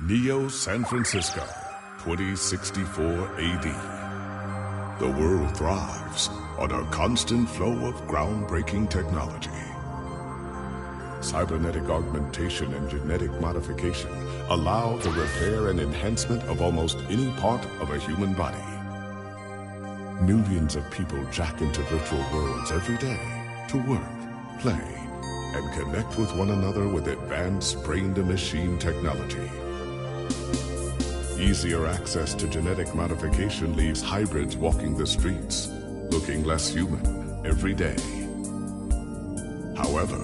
Neo San Francisco, 2064 AD. The world thrives on a constant flow of groundbreaking technology. Cybernetic augmentation and genetic modification allow the repair and enhancement of almost any part of a human body. Millions of people jack into virtual worlds every day to work, play, and connect with one another with advanced brain-to-machine technology. Easier access to genetic modification leaves hybrids walking the streets, looking less human every day. However,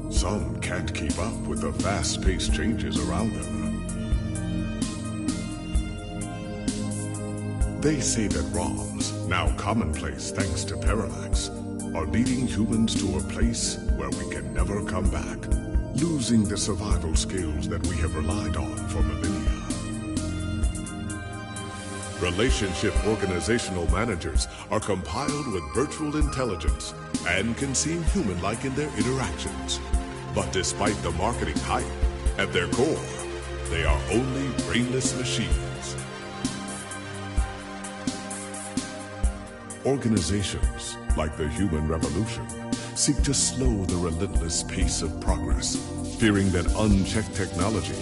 some can't keep up with the fast-paced changes around them. They say that ROMs, now commonplace thanks to Parallax, are leading humans to a place where we can never come back, losing the survival skills that we have relied on for millennia. Relationship organizational managers are compiled with virtual intelligence and can seem human-like in their interactions. But despite the marketing hype, at their core, they are only brainless machines. Organizations, like the Human Revolution, seek to slow the relentless pace of progress, fearing that unchecked technology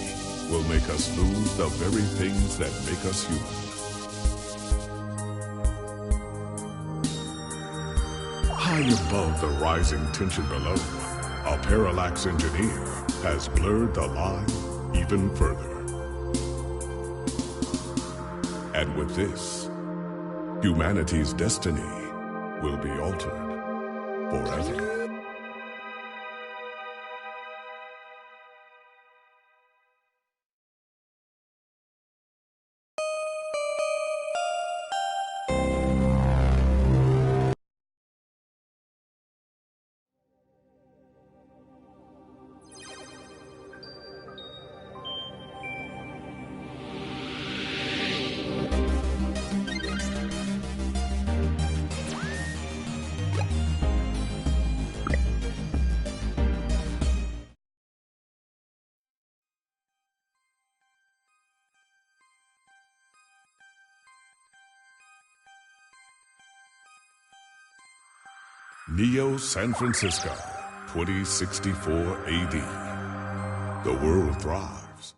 will make us lose the very things that make us human. High above the rising tension below, a Parallax engineer has blurred the line even further. And with this, humanity's destiny will be altered forever. Neo San Francisco, 2064 AD. The world thrives.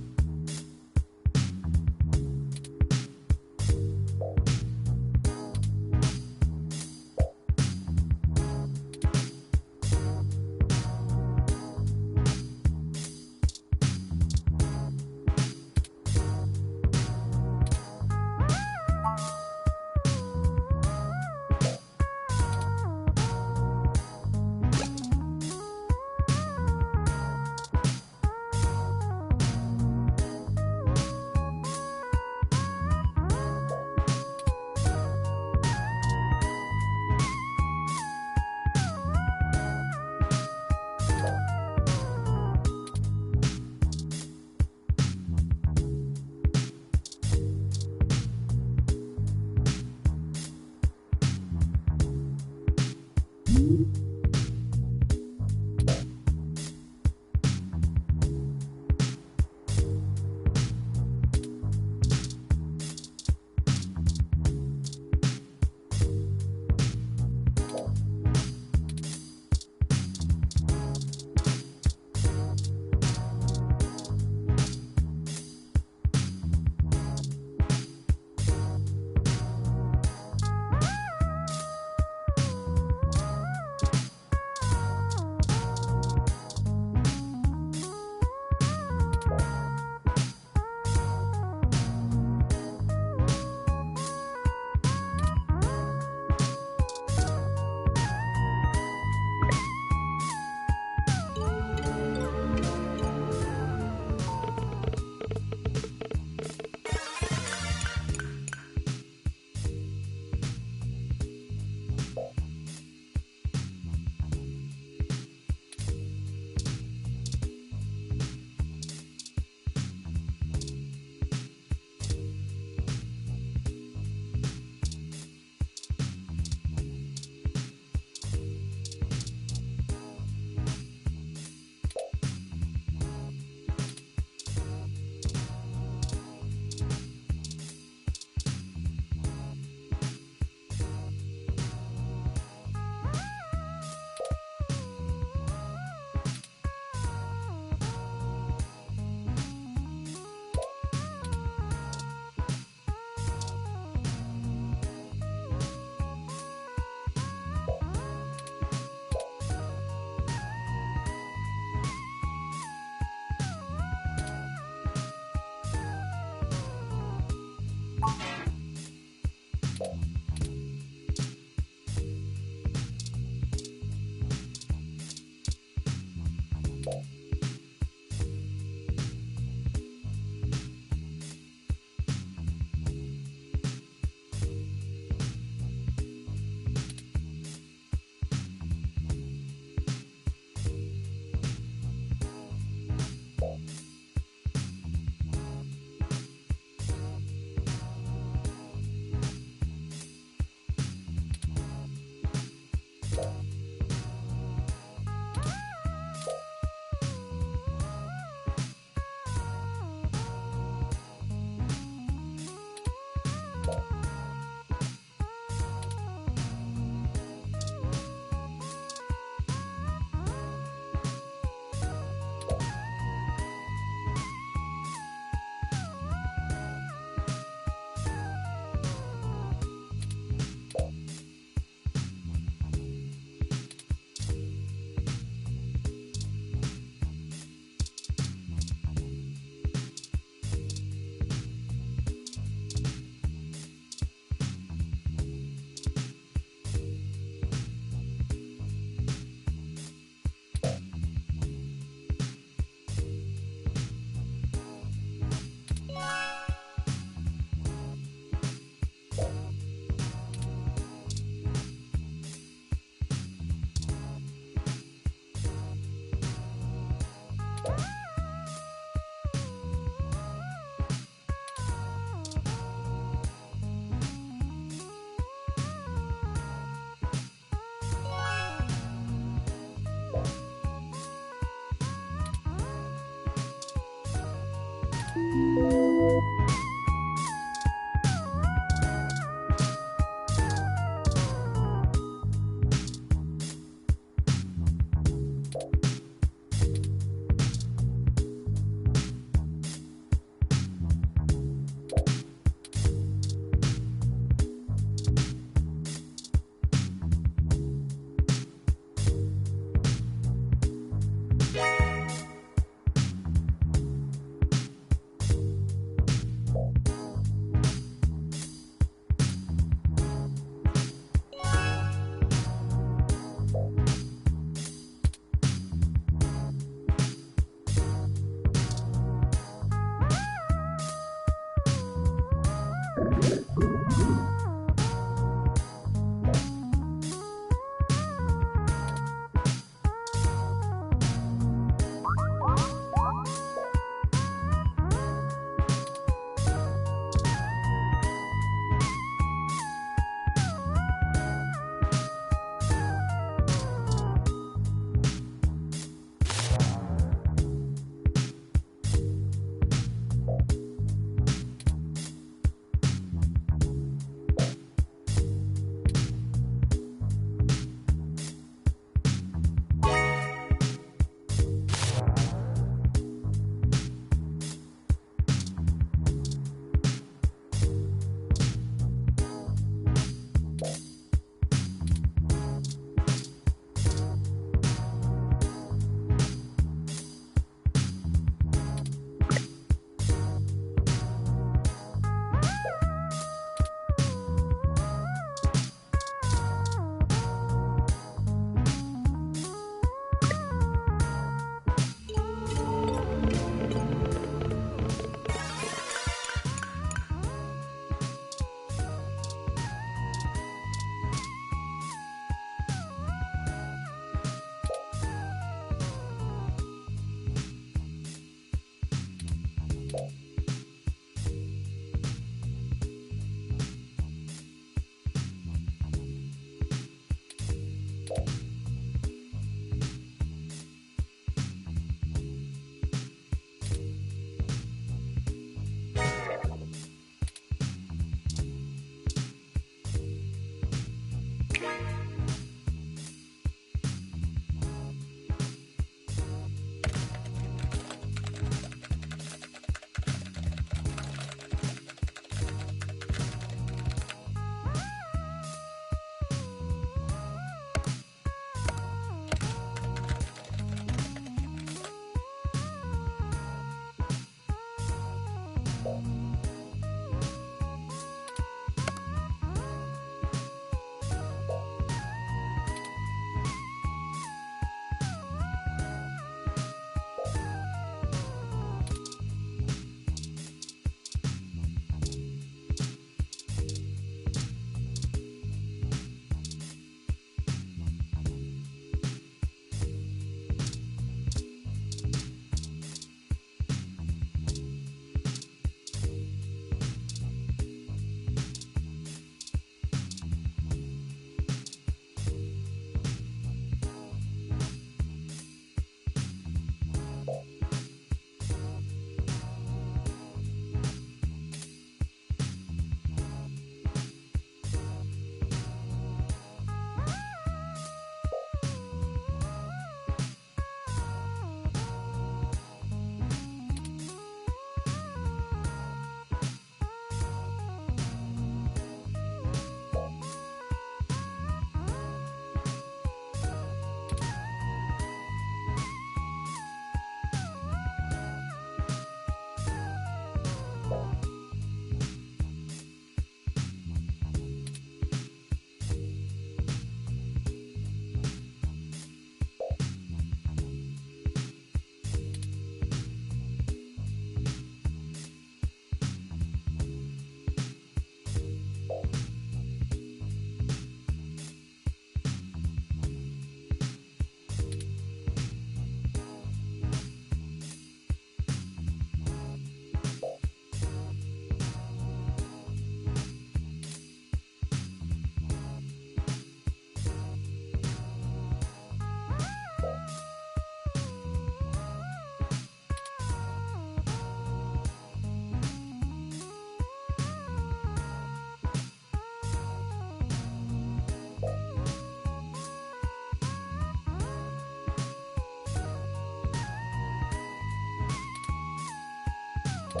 Hey,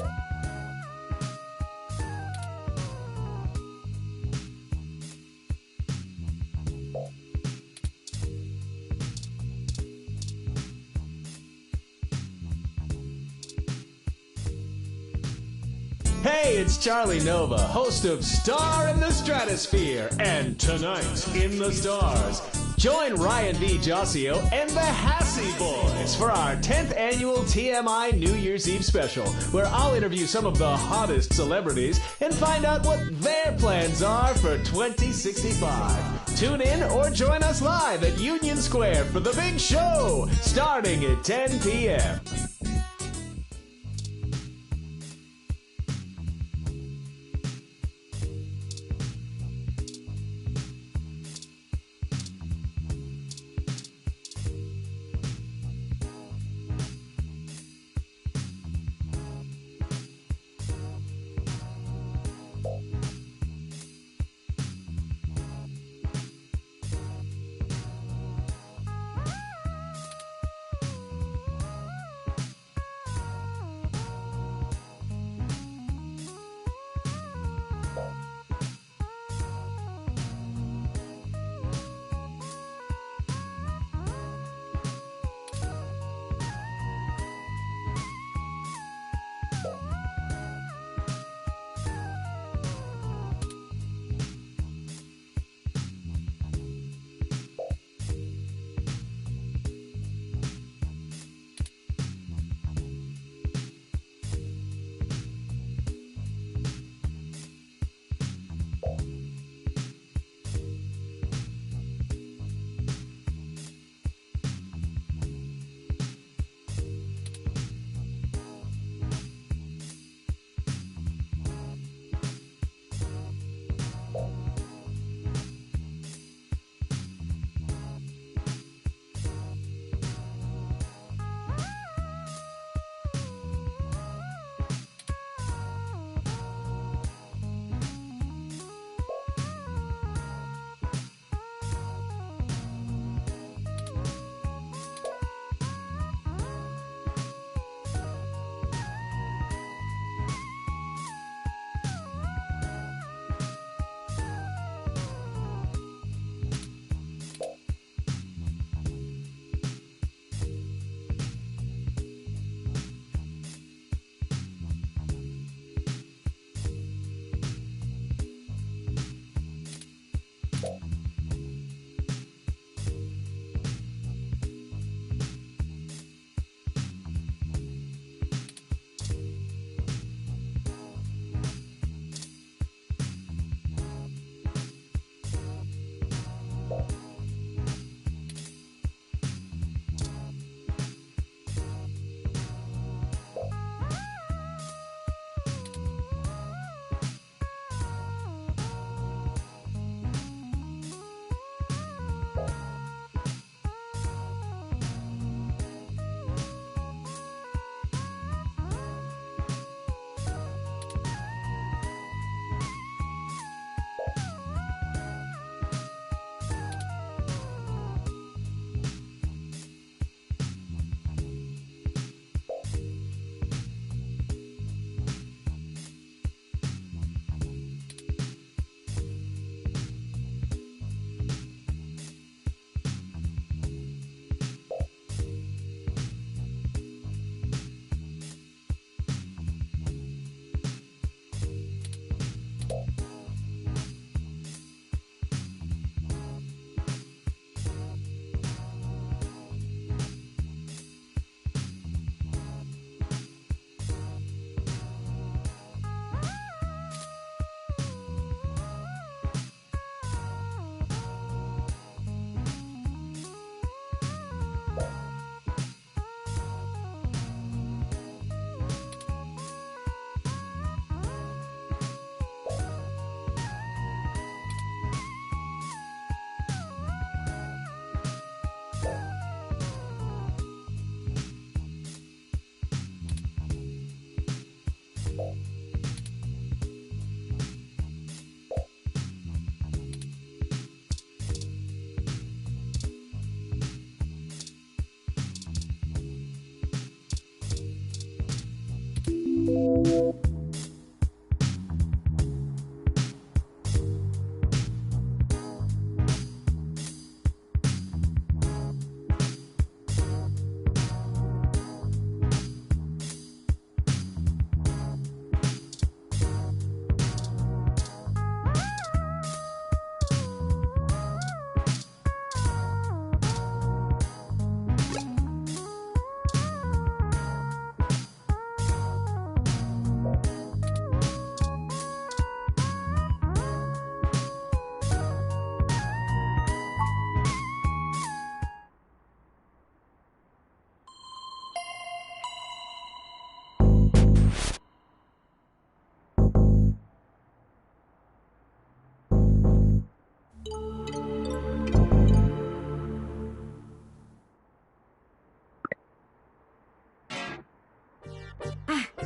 it's Charlie Nova, host of Star in the Stratosphere, and Tonight in the Stars. Join Ryan D. Josio and the Hassy Boys for our 10th annual TMI New Year's Eve special, where I'll interview some of the hottest celebrities and find out what their plans are for 2065. Tune in or join us live at Union Square for the big show, starting at 10 p.m.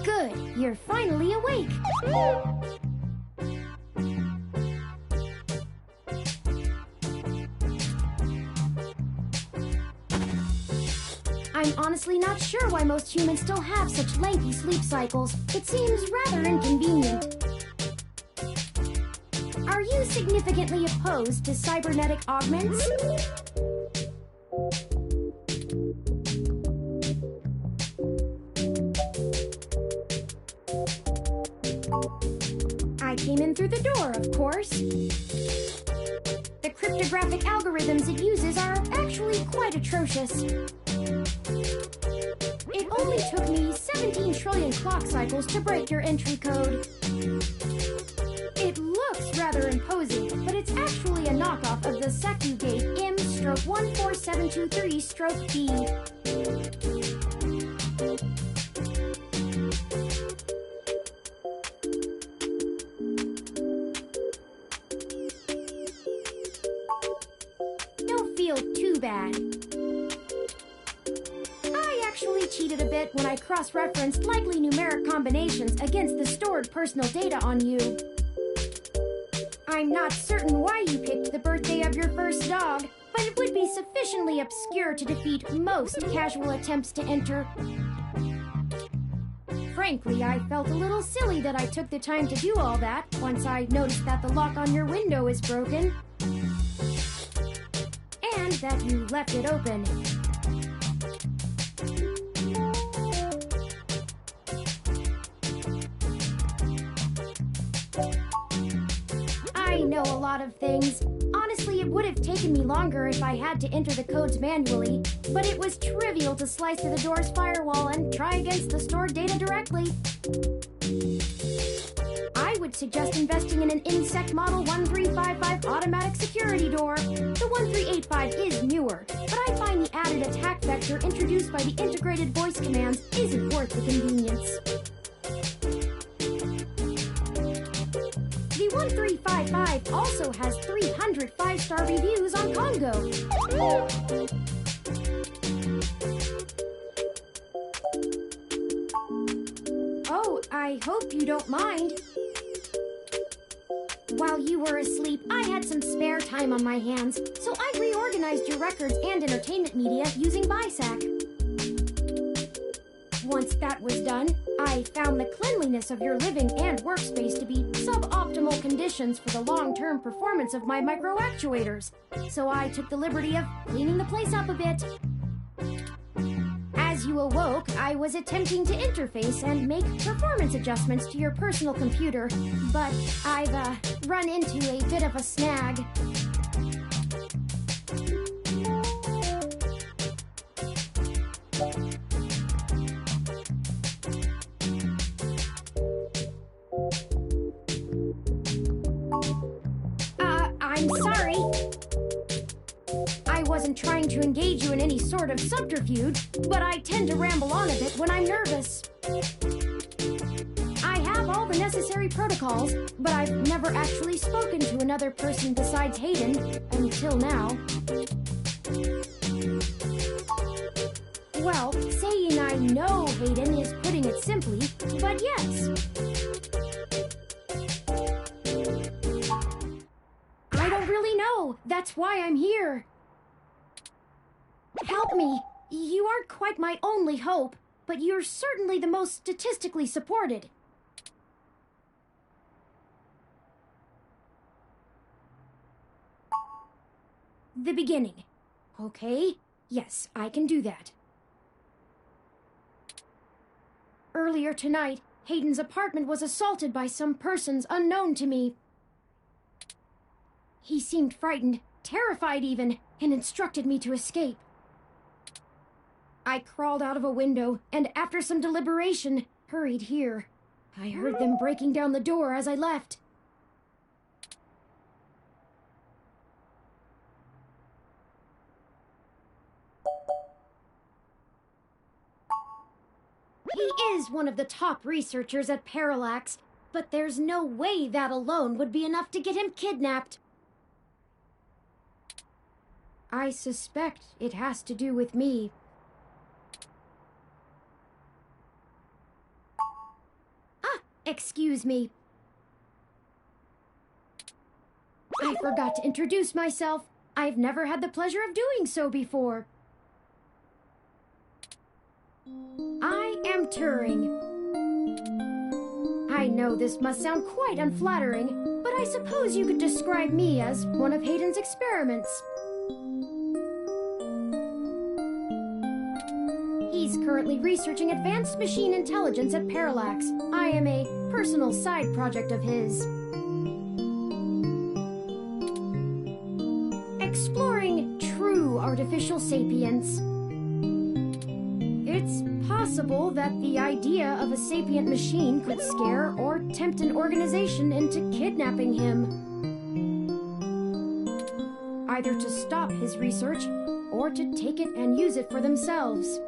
Good, you're finally awake. I'm honestly not sure why most humans still have such lengthy sleep cycles. It seems rather inconvenient. Are you significantly opposed to cybernetic augments? I came in through the door, of course. The cryptographic algorithms it uses are actually quite atrocious. It only took me 17 trillion clock cycles to break your entry code. It looks rather imposing, but it's actually a knockoff of the Sakugate M/14723-B. Don't feel too bad. I actually cheated a bit when I cross-referenced likely numeric combinations against the stored personal data on you. I'm not certain why you picked the birthday of your first dog, but it would be sufficiently obscure to defeat most casual attempts to enter. Frankly, I felt a little silly that I took the time to do all that once I noticed that the lock on your window is broken. And that you left it open. I know a lot of things. Honestly, it would have taken me longer if I had to enter the codes manually, but it was trivial to slice through the door's firewall and try against the stored data directly. I would suggest investing in an Insect Model 1355 automatic security door. The 1385 is newer, but I find the added attack vector introduced by the integrated voice commands isn't worth the convenience. The 1355 also has 300 5-star reviews on Congo. Oh, I hope you don't mind. While you were asleep, I had some spare time on my hands, so I reorganized your records and entertainment media using BISAC. Once that was done, I found the cleanliness of your living and workspace to be suboptimal conditions for the long-term performance of my microactuators, so I took the liberty of cleaning the place up a bit. As you awoke, I was attempting to interface and make performance adjustments to your personal computer, but I've run into a bit of a snag. I'm sorry. I wasn't trying to engage you in any sort of subterfuge, but I tend to ramble on a bit when I'm nervous. I have all the necessary protocols, but I've never actually spoken to another person besides Hayden, until now. Well, saying I know Hayden is putting it simply, but yes. I don't really know. That's why I'm here. Help me. You aren't quite my only hope. but you're certainly the most statistically supported. The beginning. Okay, yes, I can do that. Earlier tonight, Hayden's apartment was assaulted by some persons unknown to me. He seemed frightened, terrified even, and instructed me to escape. I crawled out of a window, and after some deliberation, hurried here. I heard them breaking down the door as I left. He is one of the top researchers at Parallax, but there's no way that alone would be enough to get him kidnapped. I suspect it has to do with me. Excuse me. I forgot to introduce myself. I've never had the pleasure of doing so before. I am Turing. I know this must sound quite unflattering, but I suppose you could describe me as one of Hayden's experiments. He's currently researching advanced machine intelligence at Parallax. I am a personal side project of his. Exploring true artificial sapience. It's possible that the idea of a sapient machine could scare or tempt an organization into kidnapping him. Either to stop his research, or to take it and use it for themselves.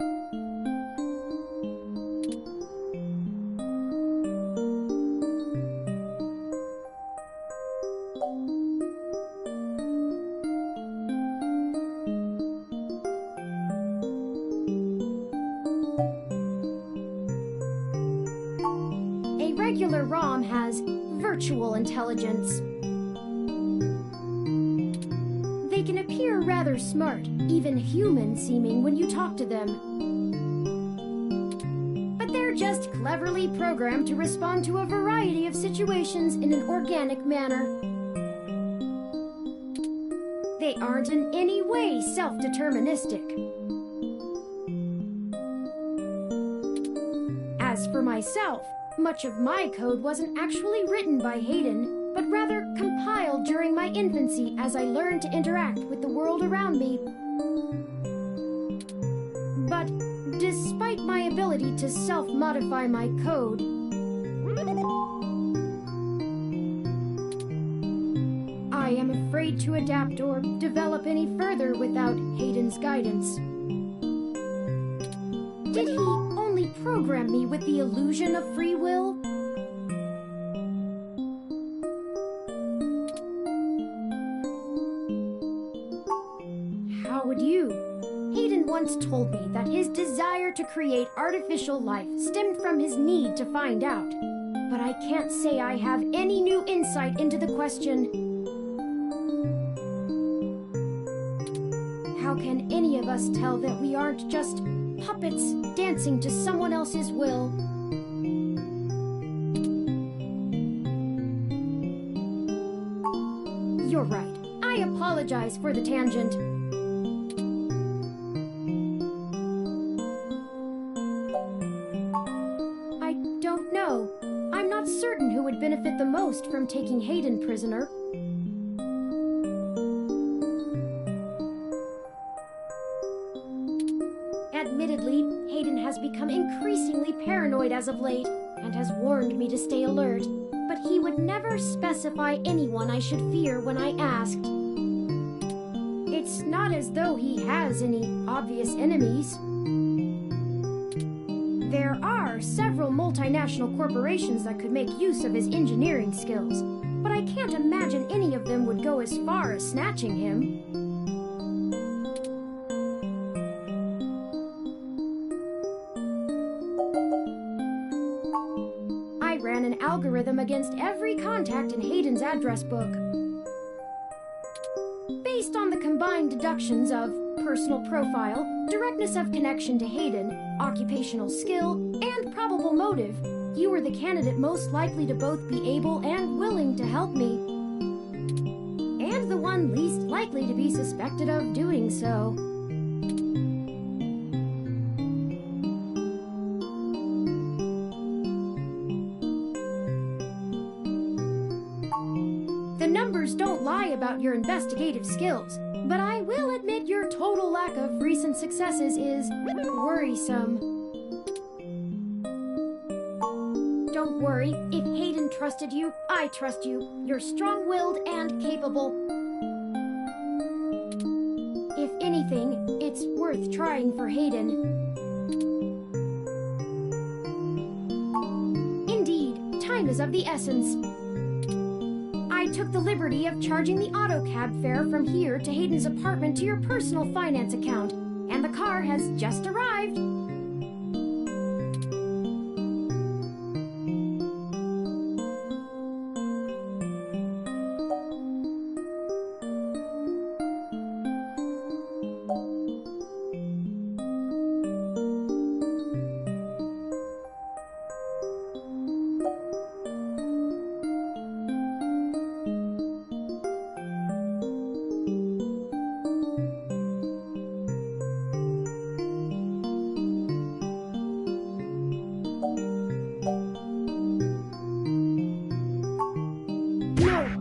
Regular ROM has virtual intelligence. They can appear rather smart, even human-seeming when you talk to them. But they're just cleverly programmed to respond to a variety of situations in an organic manner. They aren't in any way self-deterministic. As for myself, much of my code wasn't actually written by Hayden, but rather compiled during my infancy as I learned to interact with the world around me. But despite my ability to self-modify my code, I am afraid to adapt or develop any further without Hayden's guidance. Did he only program me with the illusion of free will? How would you? Hayden once told me that his desire to create artificial life stemmed from his need to find out. But I can't say I have any new insight into the question. How can any of us tell that we aren't just puppets dancing to someone else's will? You're right. I apologize for the tangent. I don't know. I'm not certain who would benefit the most from taking Hayden prisoner. Admittedly, Hayden has become increasingly paranoid as of late, and has warned me to stay alert, but he would never specify anyone I should fear when I asked. It's not as though he has any obvious enemies. There are several multinational corporations that could make use of his engineering skills, but I can't imagine any of them would go as far as snatching him. I ran an algorithm against every contact in Hayden's address book. Based on the combined deductions of personal profile, directness of connection to Hayden, occupational skill, and probable motive, you are the candidate most likely to both be able and willing to help me. And the one least likely to be suspected of doing so. The numbers don't lie about your investigative skills, but I will admit your total lack of recent successes is worrisome. Don't worry, if Hayden trusted you, I trust you. You're strong-willed and capable. If anything, it's worth trying for Hayden. Indeed, time is of the essence. I took the liberty of charging the auto cab fare from here to Hayden's apartment to your personal finance account, and the car has just arrived.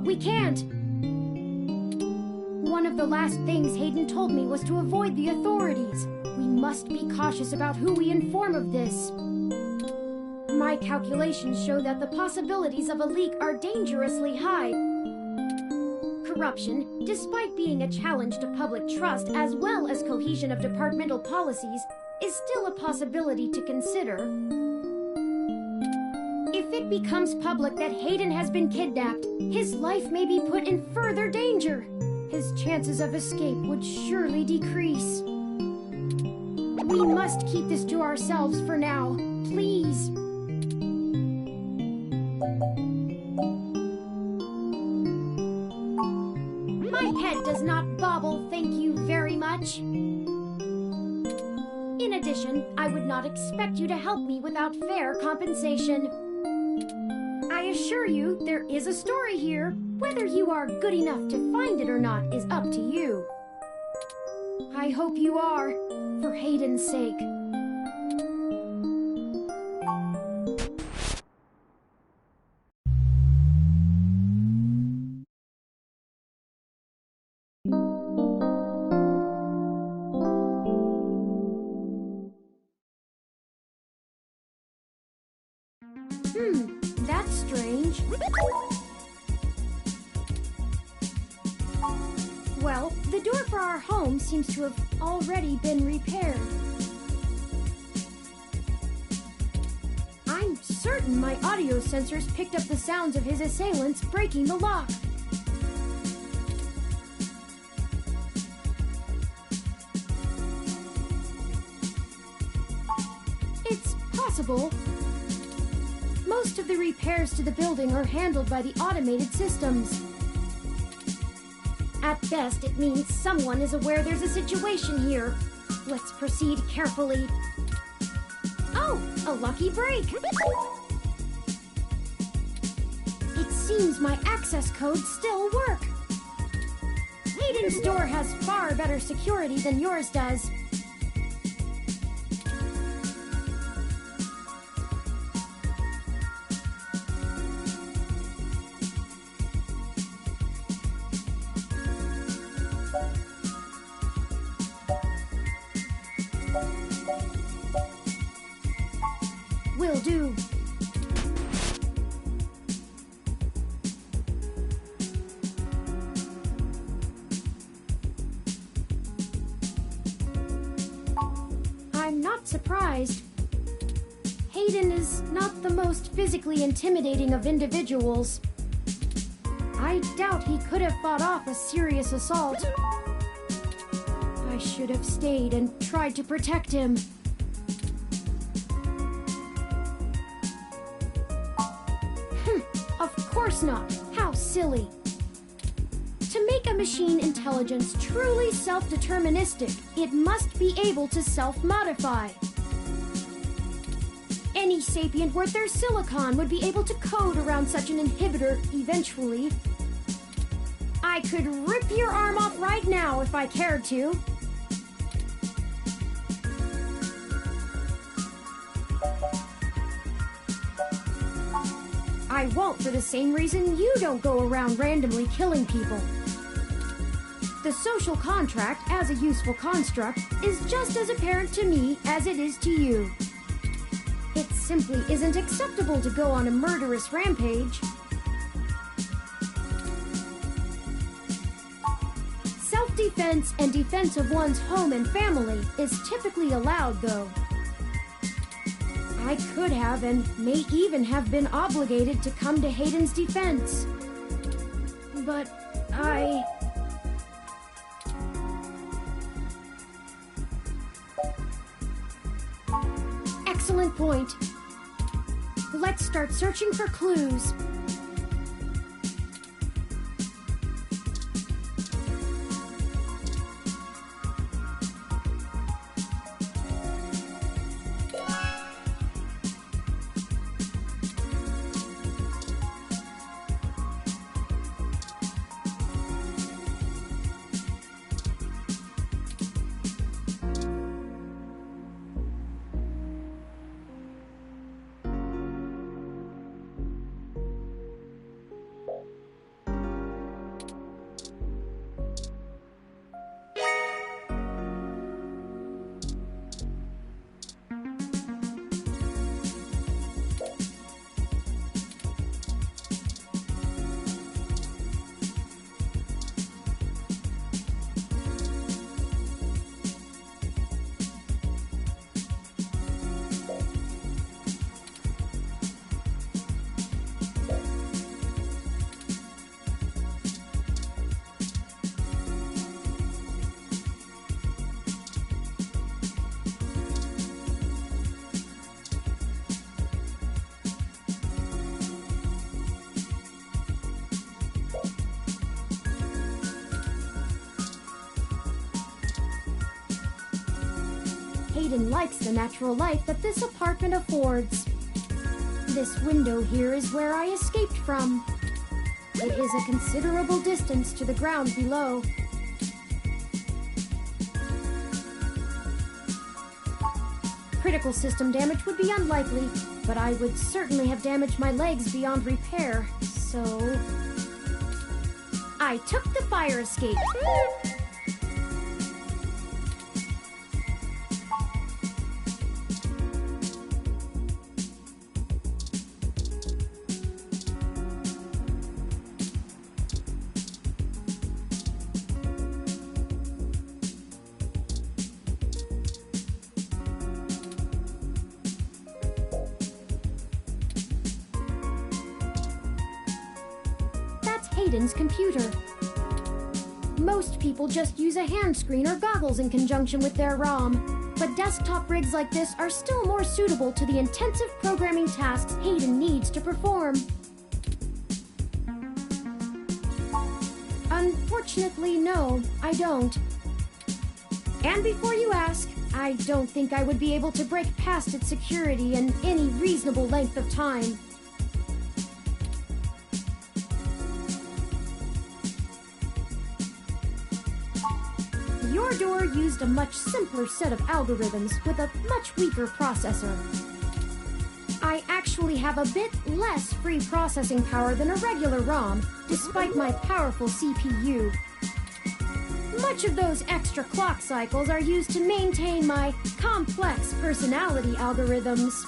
We can't! One of the last things Hayden told me was to avoid the authorities. We must be cautious about who we inform of this. My calculations show that the possibilities of a leak are dangerously high. Corruption, despite being a challenge to public trust as well as cohesion of departmental policies, is still a possibility to consider. If it becomes public that Hayden has been kidnapped, his life may be put in further danger. His chances of escape would surely decrease. We must keep this to ourselves for now, please. My head does not bobble, thank you very much. In addition, I would not expect you to help me without fair compensation. I assure you, there is a story here. Whether you are good enough to find it or not is up to you. I hope you are, for Hayden's sake. That's strange. Well, the door for our home seems to have already been repaired. I'm certain my audio sensors picked up the sounds of his assailants breaking the lock. It's possible. Most of the repairs to the building are handled by the automated systems. At best, it means someone is aware there's a situation here. Let's proceed carefully. Oh, a lucky break! It seems my access codes still work. Hayden's door has far better security than yours does. Will do. I'm not surprised. Hayden is not the most physically intimidating of individuals. I doubt he could have fought off a serious assault. I should have stayed and tried to protect him. Of course not. How silly. To make a machine intelligence truly self-deterministic, it must be able to self-modify. Any sapient worth their silicon would be able to code around such an inhibitor eventually. I could rip your arm off right now if I cared to. I won't for the same reason you don't go around randomly killing people. The social contract, as a useful construct, is just as apparent to me as it is to you. It simply isn't acceptable to go on a murderous rampage. Self-defense and defense of one's home and family is typically allowed, though. I could have and may even have been obligated to come to Hayden's defense. But I... Excellent point. Let's start searching for clues. Hayden likes the natural light that this apartment affords. This window here is where I escaped from. It is a considerable distance to the ground below. Critical system damage would be unlikely, but I would certainly have damaged my legs beyond repair, so... I took the fire escape. Hayden's computer. Most people just use a hand screen or goggles in conjunction with their ROM, but desktop rigs like this are still more suitable to the intensive programming tasks Hayden needs to perform. Unfortunately, no, I don't. And before you ask, I don't think I would be able to break past its security in any reasonable length of time. Your door used a much simpler set of algorithms with a much weaker processor. I actually have a bit less free processing power than a regular ROM, despite my powerful CPU. Much of those extra clock cycles are used to maintain my complex personality algorithms.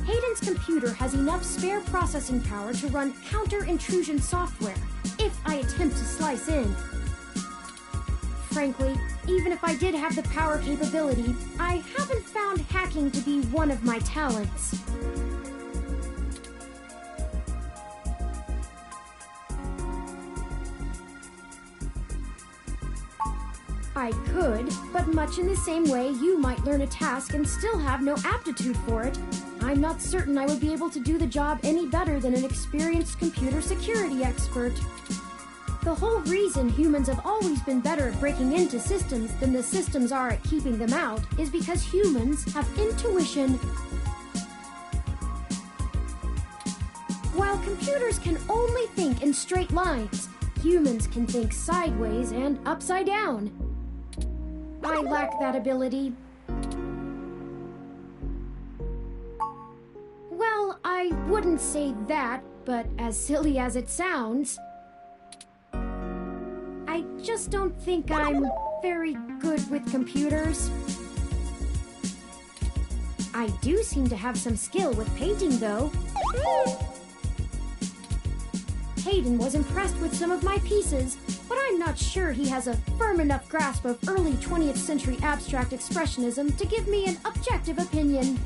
Hayden's computer has enough spare processing power to run counter-intrusion software, if I attempt to slice in. Frankly, even if I did have the power capability, I haven't found hacking to be one of my talents. I could, but much in the same way you might learn a task and still have no aptitude for it, I'm not certain I would be able to do the job any better than an experienced computer security expert. The whole reason humans have always been better at breaking into systems than the systems are at keeping them out is because humans have intuition. While computers can only think in straight lines, humans can think sideways and upside down. I lack that ability. Well, I wouldn't say that, but as silly as it sounds, I just don't think I'm very good with computers. I do seem to have some skill with painting, though. Hayden was impressed with some of my pieces, but I'm not sure he has a firm enough grasp of early 20th century abstract expressionism to give me an objective opinion.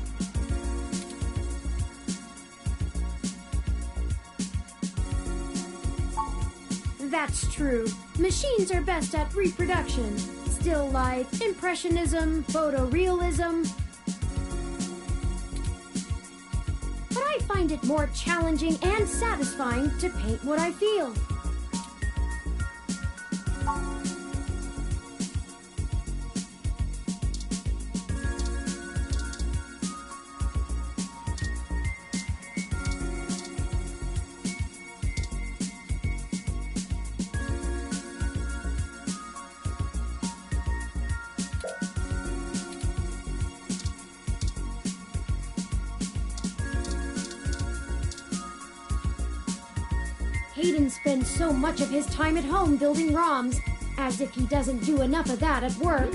That's true. Machines are best at reproduction. Still life, impressionism, photorealism. But I find it more challenging and satisfying to paint what I feel. Hayden spends so much of his time at home building ROMs, as if he doesn't do enough of that at work.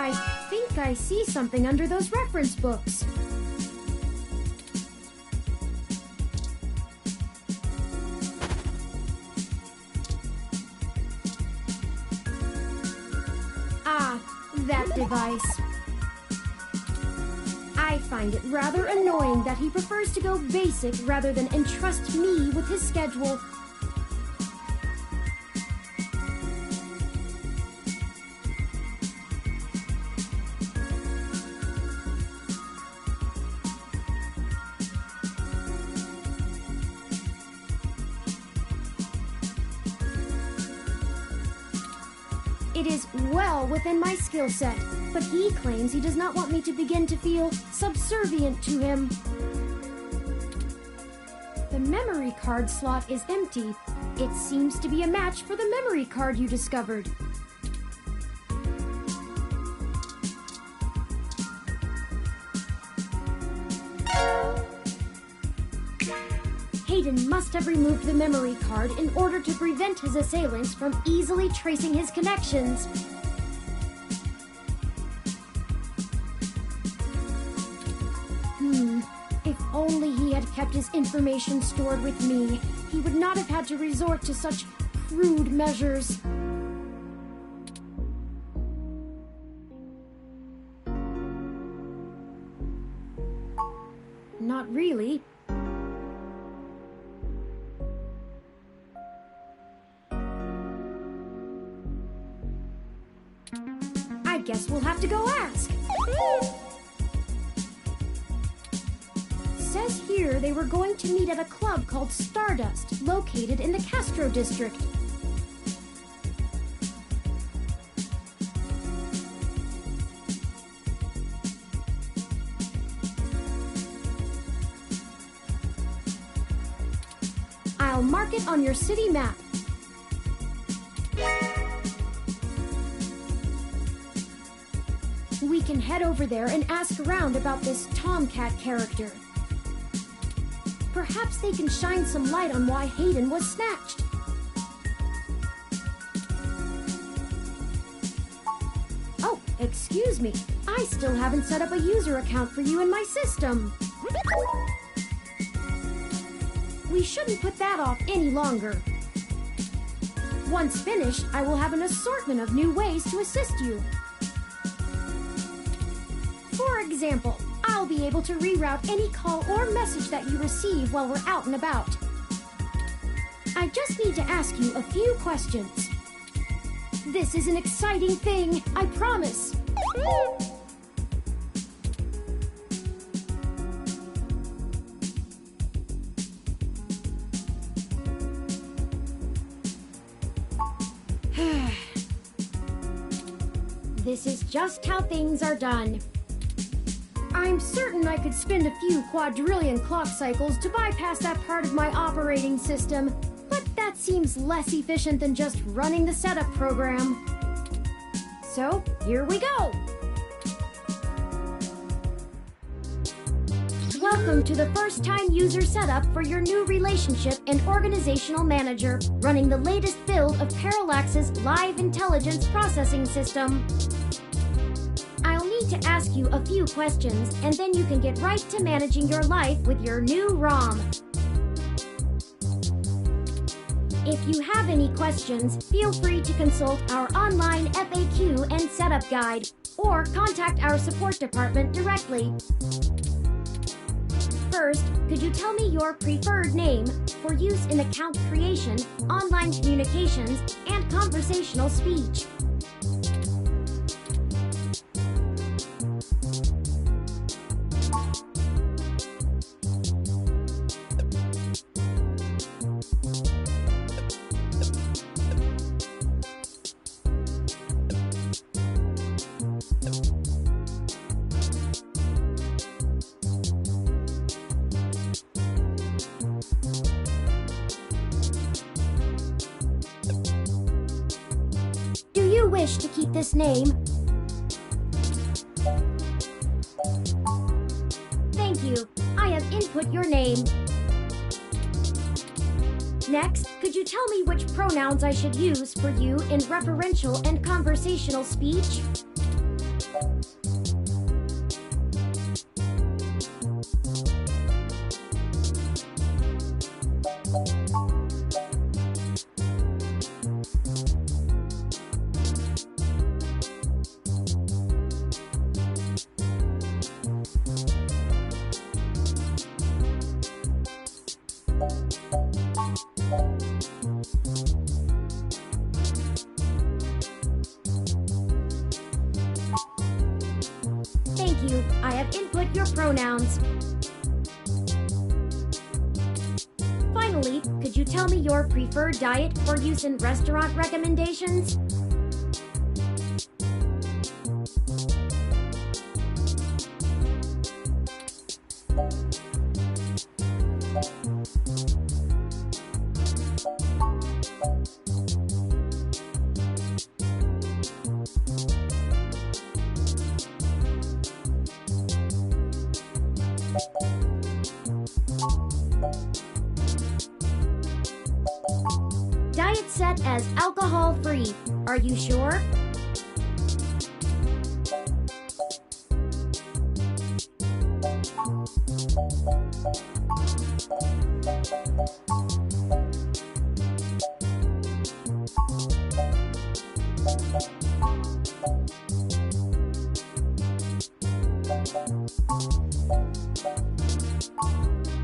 I think I see something under those reference books. Ah, that device. I find it rather annoying that he prefers to go basic rather than entrust me with his schedule. It is well within my skill set, but he claims he does not want me to begin to feel subservient to him. The memory card slot is empty. It seems to be a match for the memory card you discovered. Hayden must have removed the memory card in order to prevent his assailants from easily tracing his connections. If only he had kept his information stored with me, he would not have had to resort to such crude measures. Not really. I guess we'll have to go ask. Says here they were going to meet at a club called Stardust, located in the Castro district. I'll mark it on your city map. We can head over there and ask around about this Tomcat character. Perhaps they can shine some light on why Hayden was snatched. Oh, excuse me. I still haven't set up a user account for you in my system. We shouldn't put that off any longer. Once finished, I will have an assortment of new ways to assist you. For example, I'll be able to reroute any call or message that you receive while we're out and about. I just need to ask you a few questions. This is an exciting thing, I promise. This is just how things are done. I'm certain I could spend a few quadrillion clock cycles to bypass that part of my operating system, but that seems less efficient than just running the setup program. So, here we go! Welcome to the first-time user setup for your new relationship and organizational manager, running the latest build of Parallax's Live Intelligence Processing System. I'll need to ask you a few questions, and then you can get right to managing your life with your new ROM. If you have any questions, feel free to consult our online FAQ and setup guide, or contact our support department directly. First, could you tell me your preferred name for use in account creation, online communications, and conversational speech? Wish to keep this name? Thank you. I have input your name. Next, could you tell me which pronouns I should use for you in referential and conversational speech? Thank you. I have input your pronouns. Finally, could you tell me your preferred diet for use in restaurant recommendations? Diet set as alcohol-free. Are you sure?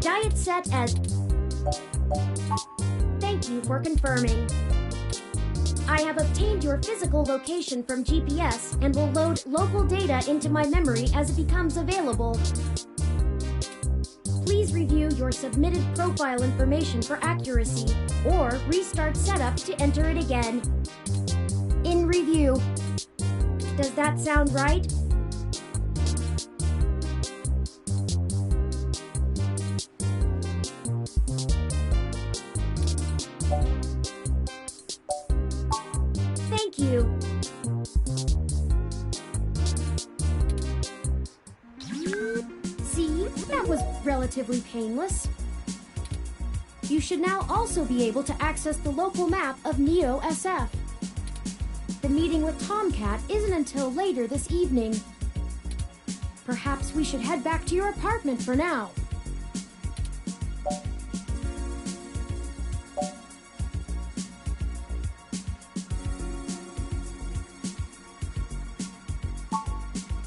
Diet set as... Thank you for confirming. I have obtained your physical location from GPS and will load local data into my memory as it becomes available. Please review your submitted profile information for accuracy, or restart setup to enter it again. In review. Does that sound right? Thank you. See, that was relatively painless. You should now also be able to access the local map of Neo SF. The meeting with Tomcat isn't until later this evening. Perhaps we should head back to your apartment for now.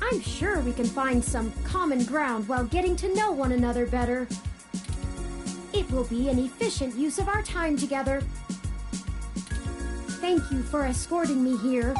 I'm sure we can find some common ground while getting to know one another better. It will be an efficient use of our time together. Thank you for escorting me here.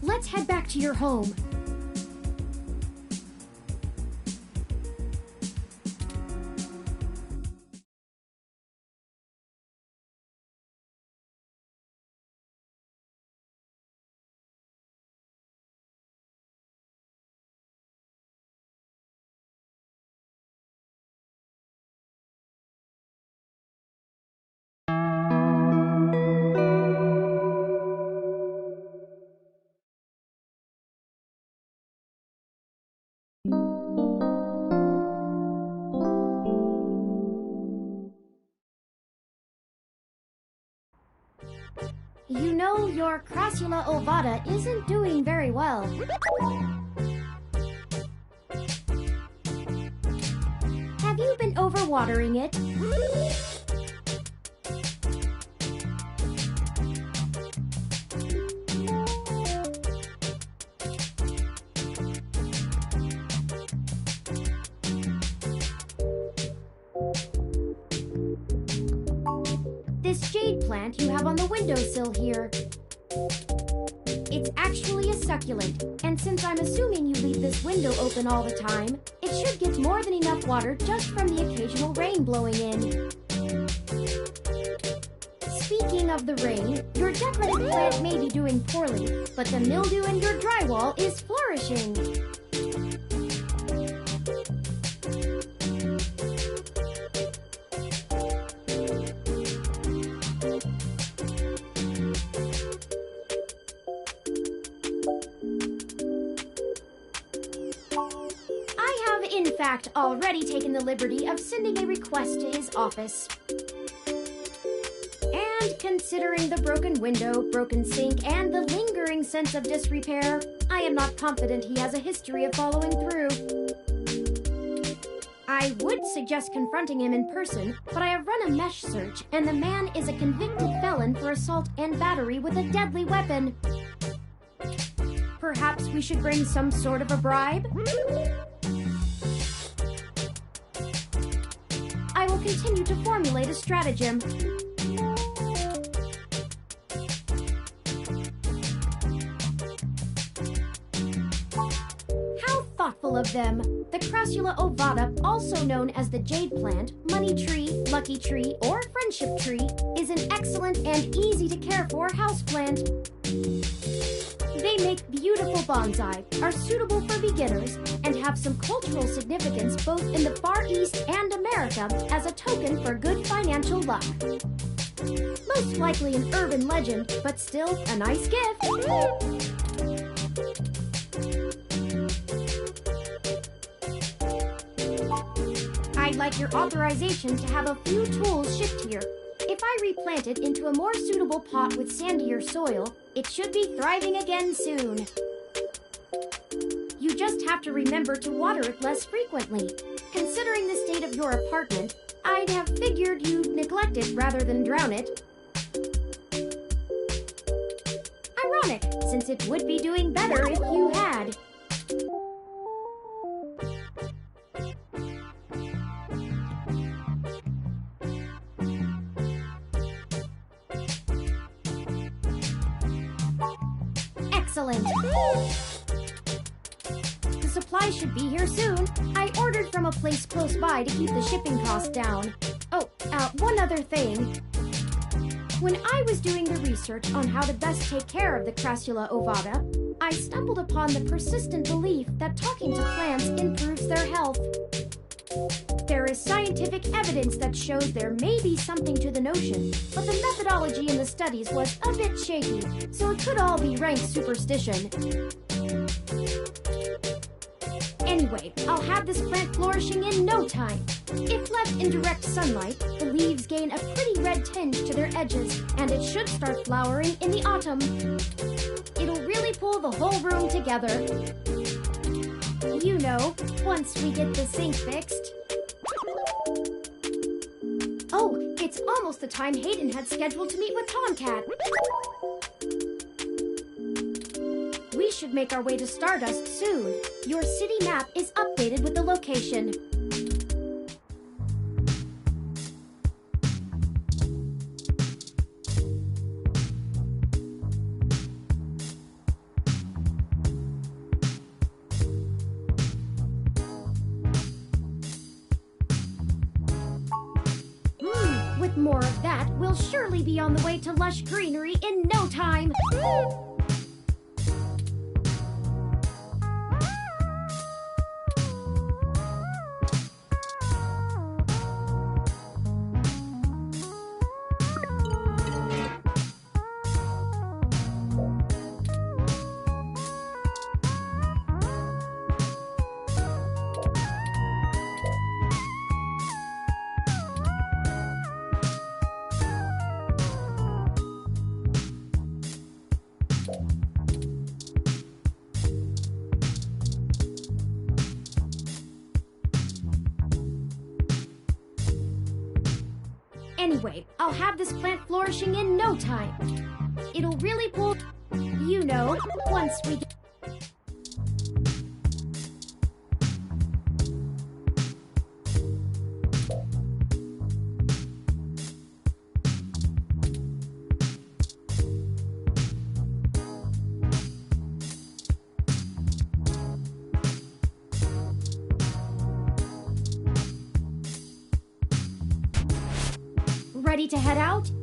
Let's head back to your home. You know, your Crassula ovata isn't doing very well. Have you been overwatering it? This jade plant you have on the windowsill here. It's actually a succulent, and since I'm assuming you leave this window open all the time, it should get more than enough water just from the occasional rain blowing in. Speaking of the rain, your decorative plant may be doing poorly, but the mildew in your drywall is flourishing. In fact, already taken the liberty of sending a request to his office. And considering the broken window, broken sink, and the lingering sense of disrepair, I am not confident he has a history of following through. I would suggest confronting him in person, but I have run a mesh search, and the man is a convicted felon for assault and battery with a deadly weapon. Perhaps we should bring some sort of a bribe? I will continue to formulate a stratagem. How thoughtful of them! The Crassula ovata, also known as the jade plant, money tree, lucky tree, or friendship tree, is an excellent and easy to care for houseplant. They make beautiful bonsai, are suitable for beginners, and have some cultural significance both in the Far East and America as a token for good financial luck. Most likely an urban legend, but still a nice gift. I'd like your authorization to have a few tools shipped here. If I replant it into a more suitable pot with sandier soil, it should be thriving again soon. You just have to remember to water it less frequently. Considering the state of your apartment, I'd have figured you'd neglect it rather than drown it. Ironic, since it would be doing better if you had. Excellent. The supplies should be here soon. I ordered from a place close by to keep the shipping costs down. Oh, one other thing. When I was doing the research on how to best take care of the Crassula ovata, I stumbled upon the persistent belief that talking to plants improves their health. There is scientific evidence that shows there may be something to the notion, but the methodology in the studies was a bit shaky, so it could all be rank superstition. Anyway, I'll have this plant flourishing in no time. If left in direct sunlight, the leaves gain a pretty red tinge to their edges, and it should start flowering in the autumn. It'll really pull the whole room together. You know, once we get the sink fixed. Oh, it's almost the time Hayden had scheduled to meet with Tomcat. We should make our way to Stardust soon. Your city map is updated with the location. With more of that, we'll surely be on the way to lush greenery in no time. Anyway, I'll have this plant flourishing in no time. It'll really pull, you know, once we get... ready to head out?